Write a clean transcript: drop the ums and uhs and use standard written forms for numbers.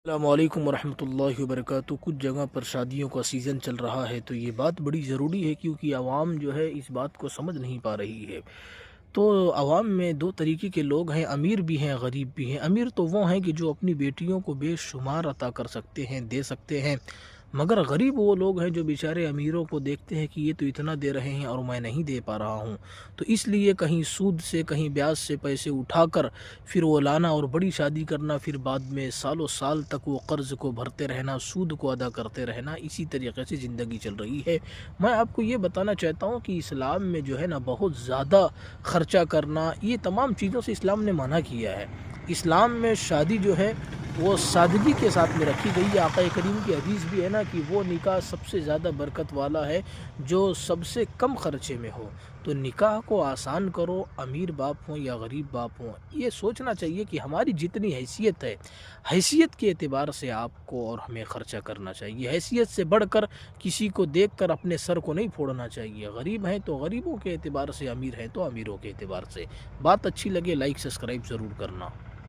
السلام علیکم ورحمۃ اللہ وبرکاتہ۔ کچھ جگہ پر شادیوں کا سیزن چل رہا ہے تو یہ بات بڑی ضروری ہے کیونکہ عوام جو ہے اس بات کو سمجھ نہیں پا رہی ہے۔ تو عوام میں دو طریقے کے لوگ ہیں، امیر بھی ہیں غریب بھی ہیں۔ امیر تو وہ ہیں کہ جو اپنی بیٹیوں کو بے شمار عطا کر سکتے ہیں، دے سکتے ہیں، مگر غریب وہ لوگ ہیں جو بیچارے امیروں کو دیکھتے ہیں کہ یہ تو اتنا دے رہے ہیں اور میں نہیں دے پا رہا ہوں، تو اس لیے کہیں سود سے کہیں بیاج سے پیسے اٹھا کر پھر وہ لانا اور بڑی شادی کرنا، پھر بعد میں سالوں سال تک وہ قرض کو بھرتے رہنا، سود کو ادا کرتے رہنا، اسی طریقے سے زندگی چل رہی ہے۔ میں آپ کو یہ بتانا چاہتا ہوں کہ اسلام میں جو ہے نا بہت زیادہ خرچہ کرنا، یہ تمام چیزوں سے اسلام نے منع کیا ہے۔ اسلام میں شادی جو ہے وہ سادگی کے ساتھ میں رکھی گئی ہے۔ آقا کریم کی حدیث بھی ہے نا کہ وہ نکاح سب سے زیادہ برکت والا ہے جو سب سے کم خرچے میں ہو۔ تو نکاح کو آسان کرو، امیر باپ ہوں یا غریب باپ ہوں، یہ سوچنا چاہیے کہ ہماری جتنی حیثیت ہے، حیثیت کے اعتبار سے آپ کو اور ہمیں خرچہ کرنا چاہیے۔ حیثیت سے بڑھ کر کسی کو دیکھ کر اپنے سر کو نہیں پھوڑنا چاہیے۔ غریب ہیں تو غریبوں کے اعتبار سے، امیر ہیں تو امیروں کے اعتبار سے۔ بات اچھی لگے لائک سبسکرائب ضرور کرنا۔